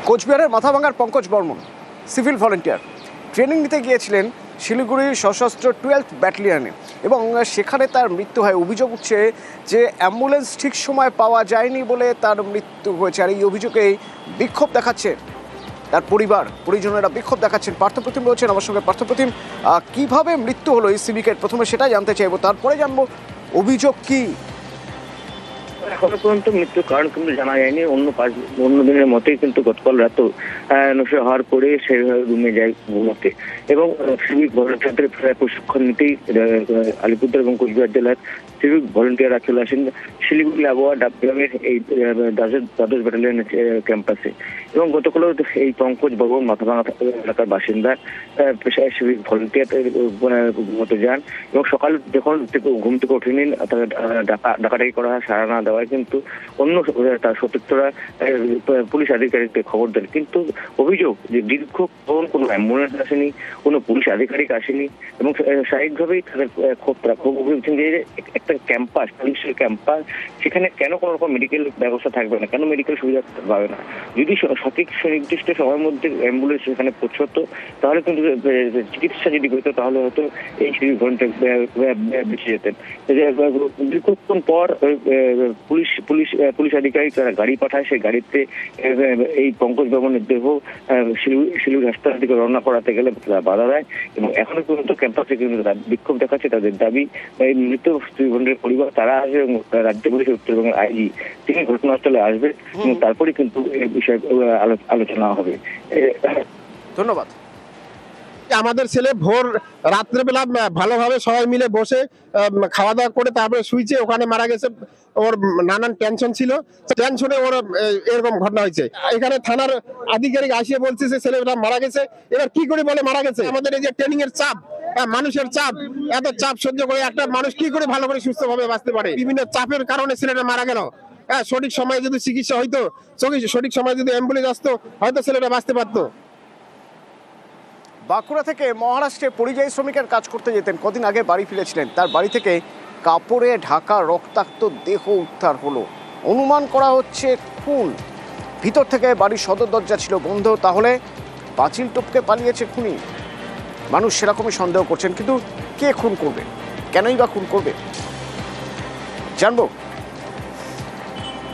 কোচবিহারের মাথাভাঙার Pankaj Barman civil volunteer training নিতে গিয়েছিলেন শিলিগুড়ির সশস্ত্র 12th ব্যাটালিয়নে এবং সেখানে তার মৃত্যু হয়। অভিযোগ উঠছে যে অ্যাম্বুলেন্স ঠিক সময় পাওয়া যায়নি বলে তার মৃত্যু হয়েছে। আর এই অভিযোগেই বিক্ষোভ দেখাচ্ছে তার পরিজনেরা বিক্ষোভ দেখাচ্ছেন। পার্থপ্রতিম রয়েছেন আমার সঙ্গে। পার্থপ্রতিম, কিভাবে মৃত্যু হলো এই সিভিকের, প্রথমে সেটাই জানতে চাইবো, তারপরে জানবো অভিযোগ কি। এখনো পর্যন্ত মৃত্যুর কারণ কিন্তু জানা যায়নি। অন্য দিনের মতোই কিন্তু গতকাল রাতেও নশা হওয়ার পরে সে রুমে যায় ঘুমোতে এবং সিভিক ভলেন্টিয়ারদের প্রশিক্ষণ নিতেই আলিপুরদুয়ার এবং কোচবিহার জেলার সিভিক ভলেন্টিয়াররা চলে আসেন শিলিগুড়ি আবহাওয়া ডাকগ্রামের এই দ্বাদশ ব্যাটালিয়নের ক্যাম্পাসে এবং গতকালও এই পঙ্কজ বর্মন মাথাভাঙা এলাকার বাসিন্দা পেশায় সিভিক ভলেন্টিয়ার ঘুমোতে যান এবং সকাল যখন ঘুম থেকে ওঠেনি ডাকাডাকি করা হয়, সাড়া না দেওয়ায় কিন্তু অন্য তার সতীর্থরা পুলিশ আধিকারিকদের খবর দেন। কিন্তু অভিযোগ যে দীর্ঘক্ষণ কোনো অ্যাম্বুলেন্স আসেনি, কোনো পুলিশ আধিকারিক আসেনি এবং স্বাভাবিকভাবেই তাদের ক্ষোভ উঠেছেন যে একটা ক্যাম্পাস, পুলিশের ক্যাম্পাস, সেখানে কেন কোনো রকম মেডিকেল ব্যবস্থা থাকবে না, কেন মেডিকেল সুবিধা পাবে না। যদি সঠিক সুনির্দিষ্ট সময়ের মধ্যে অ্যাম্বুলেন্স সেখানে পৌঁছতো তাহলে কিন্তু চিকিৎসা যদি হতো তাহলে হয়তো এই সিভিক ভলেন্টিয়ার বেঁচে যেতেন। দীর্ঘক্ষণ পর পুলিশ আধিকারিক তারা গাড়ি পাঠায়, সেই গাড়িতে এই পঙ্কজ বর্মনের দেহ শিলিগুড়ি হাসপাতাল থেকে রওনা করাতে গেলে বাধা দেয় এবং এখনো পর্যন্ত ক্যাম্পাসে কিন্তু বিক্ষোভ দেখাচ্ছে। তাদের দাবি এই মৃত ভলেন্টিয়ারের পরিবার তারা আসবে এবং রাজ্য পুলিশ উত্তরবঙ্গের আইজি তিনি ঘটনাস্থলে আসবে এবং তারপরে কিন্তু এই বিষয়ে আলোচনা হবে। ধন্যবাদ। আমাদের ছেলে ভোর রাত্রেবেলা ভালোভাবে সবাই মিলে বসে খাওয়া দাওয়া করে তারপরে শুইছে, ওখানে মারা গেছে। ওর নানান টেনশন ছিল, টেনশনে ওর এরকম ঘটনা হয়েছে। এখানে থানার আধিকারিক আসিয়ে বলছে যে ছেলেটা মারা গেছে। এবার কি করে বলে মারা গেছে? আমাদের এই যে ট্রেনিং এর চাপ, মানুষের চাপ, এত চাপ সহ্য করে একটা মানুষ কি করে ভালো করে সুস্থভাবে বাঁচতে পারে? বিভিন্ন চাপের কারণে ছেলেটা মারা গেল। সঠিক সময়ে যদি চিকিৎসা হইতো, সঠিক সময়ে যদি অ্যাম্বুলেন্স আসতো, হয়তো ছেলেটা বাঁচতে পারতো। বাঁকুড়া থেকে মহারাষ্ট্রে পরিযায়ী শ্রমিকের কাজ করতে যেতেন, কদিন আগে বাড়ি ফিরেছিলেন। তার বাড়ি থেকে কাপড়ে ঢাকা রক্তাক্ত দেহ উদ্ধার হলো। অনুমান করা হচ্ছে খুন। ভিতর থেকে বাড়ির সদর দরজা ছিল বন্ধ, তাহলে পাঁচিল টপকে পালিয়েছে খুনি। মানুষ সেরকমই সন্দেহ করছেন, কিন্তু কে খুন করবে, কেনই বা খুন করবে জানবো।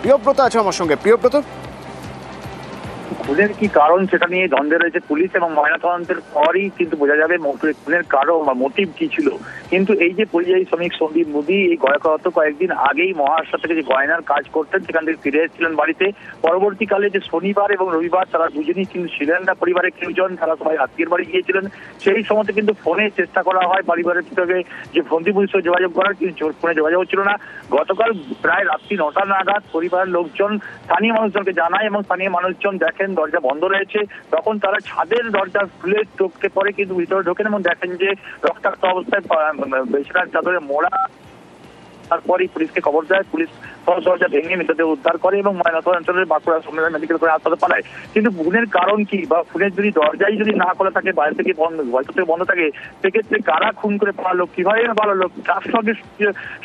প্রিয়ব্রত আছে আমার সঙ্গে। প্রিয়ব্রত, খুনের কি কারণ সেটা নিয়ে দ্বন্দ্বে রয়েছে পুলিশ এবং ময়নাতদন্তের পরই কিন্তু বোঝা যাবে খুনের কারণ বা মোটিভ কি ছিল। কিন্তু এই যে পরিযায়ী শ্রমিক সন্দীপ মোদী এই গত কয়েকদিন আগেই মহারাষ্ট্র থেকে যে গয়নার কাজ করতেন সেখান থেকে ফিরে এসেছিলেন বাড়িতে। পরবর্তীকালে যে শনিবার এবং রবিবার তারা দুজনেই কিন্তু ছিলেন না পরিবারের কেউজন, তারা সবাই আত্মীয়ের বাড়ি গিয়েছিলেন। সেই সময় কিন্তু ফোনে চেষ্টা করা হয় পরিবারের থেকে যে ফোনটি পুলিশ যোগাযোগ করার, কিন্তু ফোনে যোগাযোগ হচ্ছিল না। গতকাল প্রায় রাত্রি 9টা নাগাদ পরিবারের লোকজন স্থানীয় মানুষজনকে জানায় এবং স্থানীয় মানুষজন দেখেন দরজা বন্ধ রয়েছে। তখন তারা ছাদের দরজা খুলে টপকে পড়ে কিন্তু ভিতরে ঢোকেন এবং দেখেন যে রক্তাক্ত অবস্থায় বেশিরভাগ চাদরে মোড়া। তারপরই পুলিশকে খবর দেয়, পুলিশ দরজা ভেঙে মৃতদেহ উদ্ধার করে এবং ময়নাতদন্তের বাঁকুড়া সম্মেলন মেডিকেল করে হাসপাতালে পাঠায়। কিন্তু খুনের কারণ কি বা খুনের যদি দরজাই যদি না খোলা থাকে, বাইরে থেকে বন্ধ থাকে, সেক্ষেত্রে কারা খুন করে পালালো, কিভাবে পালালো, কার সঙ্গে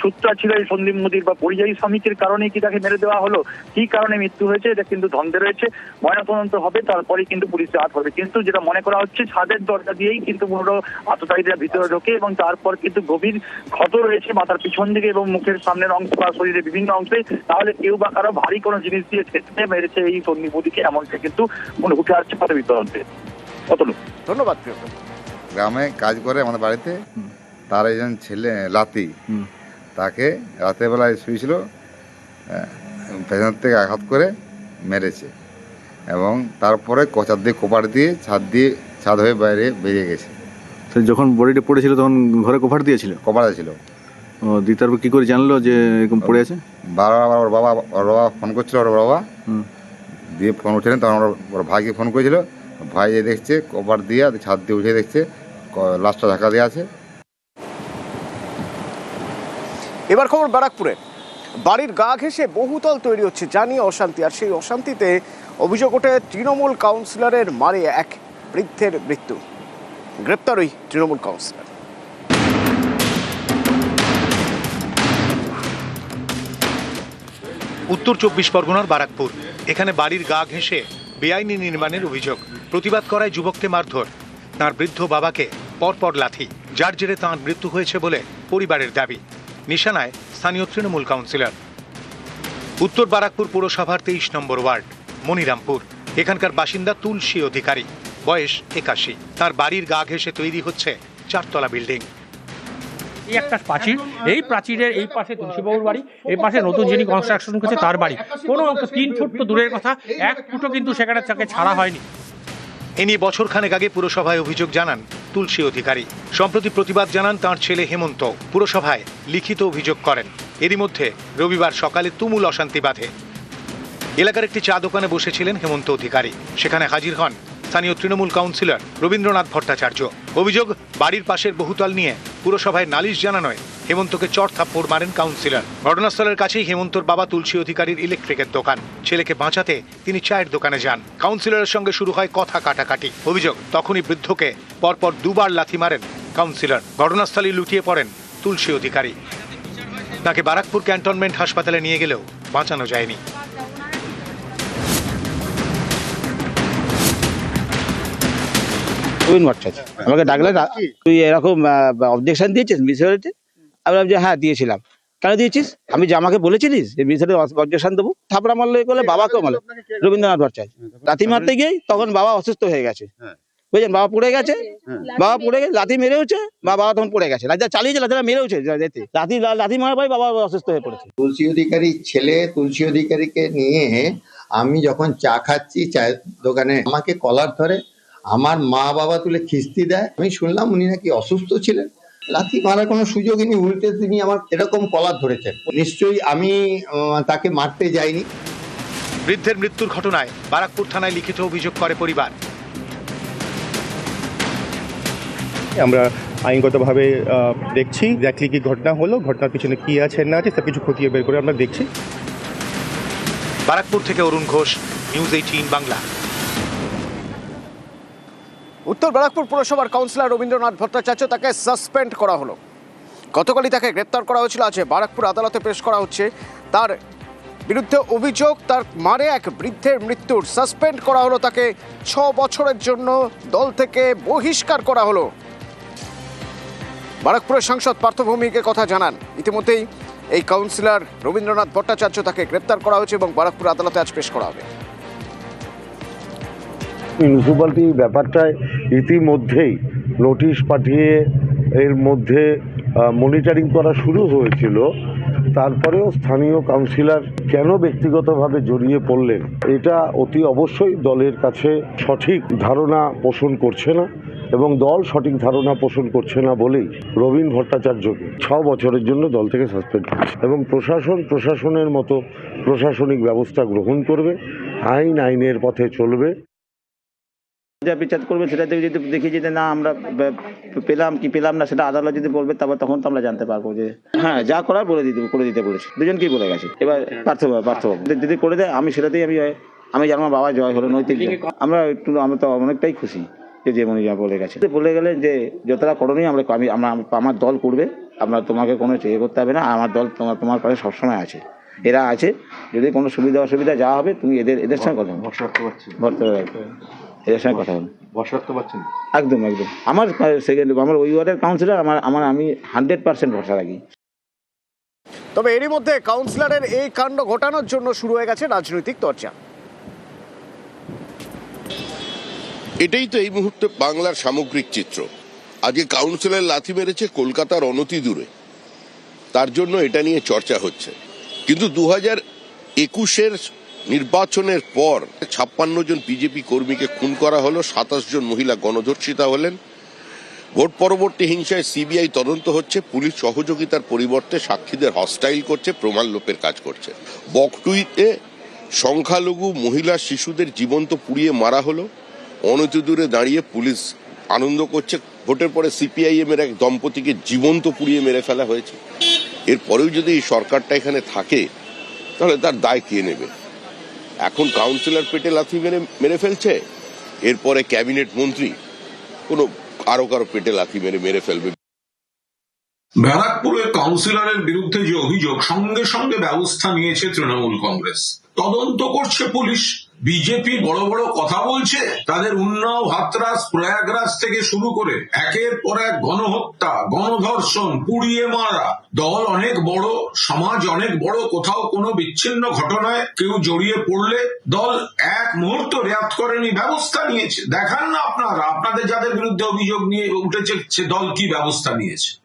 সূত্র ছিল এই সন্দীপ মোদীর বা পরিযায়ী শ্রমিকের কারণে কি তাকে মেরে দেওয়া হলো, কি কারণে মৃত্যু হয়েছে, এটা কিন্তু দ্বন্দ্বে রয়েছে। ময়নাতদন্ত হবে, তারপরেই কিন্তু পুলিশে হাত হবে। কিন্তু যেটা মনে করা হচ্ছে ছাদের দরজা দিয়েই কিন্তু পুরো আততায়ীরা ভিতরে ঢোকে এবং তারপর কিন্তু গভীর ক্ষত রয়েছে মাথার পিছন দিকে এবং মুখের সামনের অংশ বা শরীরের বিভিন্ন অংশে, তাহলে কেউ বা কারো ভারী কোনো জিনিস দিয়ে ছেঁচে মেরেছে এই সন্দীপ মোদীকে, এমনটা কিন্তু উঠে আসছে প্রাথমিক তদন্তে। কতটুকু ধন্যবাদ। গ্রামে কাজ করে আমাদের বাড়িতে, তার একজন ছেলে লাতি, তাকে রাতের বেলায় শুয়েছিল, পেছন থেকে আঘাত করে মেরেছে এবং তারপরে কচার দিয়ে কোপার দিয়ে ছাদ হয়ে বাইরে বেরিয়ে গেছে। যখন বডিটা পড়েছিল তখন ঘরে কভার দিয়েছিল? কভার ছিল। ও দিয়ে তারপর কী করে জানলো যে এরকম পড়ে আছে? বারবার ওর বাবা ফোন করছিল, ওর বাবা দিয়ে ফোন উঠেনি, তখন ওর ভাইকে ফোন করেছিল। ভাই দেখছে কভার দিয়ে ছাদ দিয়ে উঠে দেখছে লাশটা ঢাকা দিয়ে আছে। এবার খবর ব্যারাকপুরে। বাড়ির গা ঘেঁষে বহুতল তৈরি হচ্ছে, জানিয়ে অশান্তি। আর সেই অশান্তিতে অভিযোগ ওঠে তৃণমূল কাউন্সিলরের মারে এক বৃদ্ধের মৃত্যু। গ্রেপ্তার ওই তৃণমূল কাউন্সিলর। উত্তর 24 পরগনার বারাকপুর। এখানে বাড়ির গা ঘেঁষে বেআইনি নির্মাণের অভিযোগ। প্রতিবাদ করায় যুবককে মারধর, তাঁর বৃদ্ধ বাবাকে পরপর লাথি, যার জেরে তাঁর মৃত্যু হয়েছে বলে পরিবারের দাবি। নিশানায় স্থানীয় তৃণমূল কাউন্সিলর। উত্তর বারাকপুর পুরসভার 23 নম্বর ওয়ার্ড মনিরামপুর। এখানকার বাসিন্দা তুলসী অধিকারী, বয়স 81। তার বাড়ির গা ঘেঁষে তৈরি হচ্ছে 4 তলা বিল্ডিং। এই একটা প্রাচীর, এই প্রাচীরের এই পাশে তুলসীবাবুর বাড়ি, এই পাশে নতুন যিনি কনস্ট্রাকশন করছে তার বাড়ি। কোনো 3 ফুট তো দূরের কথা, 1 ফুটও কিন্তু সেখানে তাকে ছাড়া হয়নি। এ নিয়ে বছরখানেক আগে পুরসভায় অভিযোগ জানান তুলসী অধিকারী। সম্প্রতি প্রতিবাদ জানান তাঁর ছেলে হেমন্ত। পুরসভায় লিখিত অভিযোগ করেন। এরই মধ্যে রবিবার সকালে তুমুল অশান্তি বাধে। এলাকার একটি চা দোকানে বসেছিলেন হেমন্ত অধিকারী। সেখানে হাজির হন স্থানীয় তৃণমূল কাউন্সিলর রবীন্দ্রনাথ ভট্টাচার্য। অভিযোগ, বাড়ির পাশের বহুতল নিয়ে পুরসভায় নালিশ জানানোয় হেমন্তকে চড় থাপ্পড় মারেন কাউন্সিলর। ঘটনাস্থলের কাছেই হেমন্তর বাবা তুলসী অধিকারীর ইলেকট্রিকের দোকান। ছেলেকে বাঁচাতে তিনি চায়ের দোকানে যান। কাউন্সিলরের সঙ্গে শুরু হয় কথা কাটাকাটি। অভিযোগ, তখনই বৃদ্ধকে পরপর 2 বার লাথি মারেন কাউন্সিলর। ঘটনাস্থলে লুটিয়ে পড়েন তুলসী অধিকারী। তাকে বারাকপুর ক্যান্টনমেন্ট হাসপাতালে নিয়ে গেলেও বাঁচানো যায়নি। আমাকে ডাকলে, তুই এরকম অবজেকশন দিয়েছিস মিউনিসিপ্যালিটি? আমি বললাম যে হ্যাঁ দিয়েছিলাম। কেন দিয়েছিস? আমি যে আমাকে বলেছিলিস যে মিউনিসিপ্যালিটি অবজেকশন দেবো? থাপড়া মারলো করলে, বাবাকেও মারলো, রবীন্দ্রনাথ ভট্টাচার্য। লাথি মারতে গিয়েই তখন বাবা অসুস্থ হয়ে গেছে, বুঝলেন? বাবা পড়ে গেছে, লাথি মেরেওছে, বাবা তখন পড়ে গেছে, লাথি চালিয়েছে, লাথিটা মেরেওছে, লাথি মারার পরে বাবা অসুস্থ হয়ে পড়েছে। তুলসী অধিকারীর ছেলে তুলসী অধিকারীকে নিয়ে আমি যখন চা খাচ্ছি চায়ের দোকানে, আমাকে কলার ধরে আমার মা বাবা তুলে খিস্তি দেয়। আমি শুনলাম উনি নাকি অসুস্থ ছিলেন, লাথি মারার কোনো সুযোগই নেই, উল্টে তিনি আমার এরকম কলার ধরেছেন। নিশ্চয়ই আমি তাকে মারতে যাইনি। বৃদ্ধের মৃত্যুর ঘটনায় বারাকপুর থানায় লিখিত অভিযোগ করে পরিবার। আমরা আইনগতভাবে দেখছি এক্স্যাক্টলি কি ঘটনা হলো, ঘটনার পিছনে কি আছে না আছে সব কিছু খতিয়ে বের করে আমরা দেখছি। বারাকপুর থেকে অরুণ ঘোষ, নিউজ 18 বাংলা। উত্তর বারাকপুর পুরসভার কাউন্সিলর রবীন্দ্রনাথ ভট্টাচার্য, তাকে সাসপেন্ড করা হলো। গতকালই তাকে গ্রেপ্তার করা হয়েছিল। আজ বারাকপুর আদালতে পেশ করা হচ্ছে। তার বিরুদ্ধে অভিযোগ, তার মারে এক বৃদ্ধের মৃত্যুর। সাসপেন্ড করা হলো তাকে, 6 বছরের জন্য দল থেকে বহিষ্কার করা হলো। বারাকপুরের সাংসদ পার্থ ভৌমিক কথা জানান। ইতিমধ্যেই এই কাউন্সিলর রবীন্দ্রনাথ ভট্টাচার্য, তাকে গ্রেপ্তার করা হয়েছে এবং বারাকপুর আদালতে আজ পেশ করা হবে। মিউনিসিপ্যালিটি ব্যাপারটায় ইতিমধ্যেই নোটিশ পাঠিয়ে এর মধ্যে মনিটরিং করা শুরু হয়েছিল। তারপরেও স্থানীয় কাউন্সিলর কেন ব্যক্তিগতভাবে জড়িয়ে পড়লেন, এটা অতি অবশ্যই দলের কাছে সঠিক ধারণা পোষণ করছে না, এবং দল সঠিক ধারণা পোষণ করছে না বলেই রবীন ভট্টাচার্যকে 6 বছরের জন্য দল থেকে সাসপেন্ড করছে। এবং প্রশাসনের মতো প্রশাসনিক ব্যবস্থা গ্রহণ করবে, আইনের পথে চলবে। যা বিচার করবে সেটা যদি দেখি যে না আমরা পেলাম কি পেলাম না, সেটা আদালত যদি বলবে তারপর তখন তো আমরা জানতে পারবো যে হ্যাঁ যা করার করে দিতে বলেছে। দুজনকেই বলে গেছে। এবার পার্থবাবু যদি করে দেয়, আমি সেটাতেই আমি জানবো বাবা জয় হলো, নৈতিক। আমরা তো অনেকটাই খুশি যে মনে যা বলে গেছে। বলে গেলে যে যতটা করণীয় আমার দল করবে, আমরা তোমাকে কোনো চেয়ে করতে হবে না, আমার দল তোমার পাশে সবসময় আছে, এরা আছে। যদি কোনো সুবিধা অসুবিধা যা হবে তুমি এদের সঙ্গে কথা এদের সঙ্গে কথা বলুন। একদম আমার ওই ওয়ার্ডের কাউন্সিলর, আমি 100% ভরসা রাখি। তবে এরই মধ্যে কাউন্সিলরের এই কাণ্ড ঘটানোর জন্য শুরু হয়ে গেছে রাজনৈতিক চর্চা। এটাই তো এই মুহূর্তে বাংলার সামগ্রিক চিত্র। আজকে কাউন্সিলর লাথি মেরেছে কলকাতার অনতি দূরে, তার জন্য এটা নিয়ে চর্চা হচ্ছে। কিন্তু 2021-এর নির্বাচনের পর 56 জন বিজেপি কর্মীকে খুন করা হলো, 27 জন মহিলা গণধর্ষিতা হলেন। ভোট পরবর্তী হিংসায় সিবিআই তদন্ত হচ্ছে, পুলিশ সহযোগিতার পরিবর্তে সাক্ষীদের হস্টাইল করছে, প্রমাণ লোপের কাজ করছে। বকটুইতে সংখ্যালঘু মহিলা শিশুদের জীবন্ত পুড়িয়ে মারা হলো, অনতি দূরে দাঁড়িয়ে পুলিশ আনন্দ করছে। ভোটের পরে সিপিআইএম এর এক দম্পতিকে জীবন্ত পুড়িয়ে মেরে ফেলা হয়েছে। এরপরেও যদি এই সরকারটা এখানে থাকে তাহলে তার দায় কে নেবে? এখন কাউন্সিলর পেটে লাথি মেরে ফেলছে, এরপরে ক্যাবিনেট মন্ত্রী কারো পেটে লাথি মেরে ফেলবে। ব্যারাকপুরের কাউন্সিলরের বিরুদ্ধে যে অভিযোগ, সঙ্গে সঙ্গে ব্যবস্থা নিয়েছে তৃণমূল কংগ্রেস। তদন্ত করছে পুলিশ। বিজেপি বড় বড় কথা বলছে, তাদের উন্নাও, হাতরাস, প্রয়াগরাজ থেকে শুরু করে একের পর এক গণহত্যা, গণধর্ষণ, পুড়িয়ে মারা। দল অনেক বড়, সমাজ অনেক বড়, কোথাও কোনো বিচ্ছিন্ন ঘটনায় কেউ জড়িয়ে পড়লে দল এক মুহূর্ত রেয়াত করেনি, ব্যবস্থা নিয়েছে। দেখান না আপনারা, আপনাদের যাদের বিরুদ্ধে অভিযোগ নিয়ে উঠেছে সে দল কি ব্যবস্থা নিয়েছে।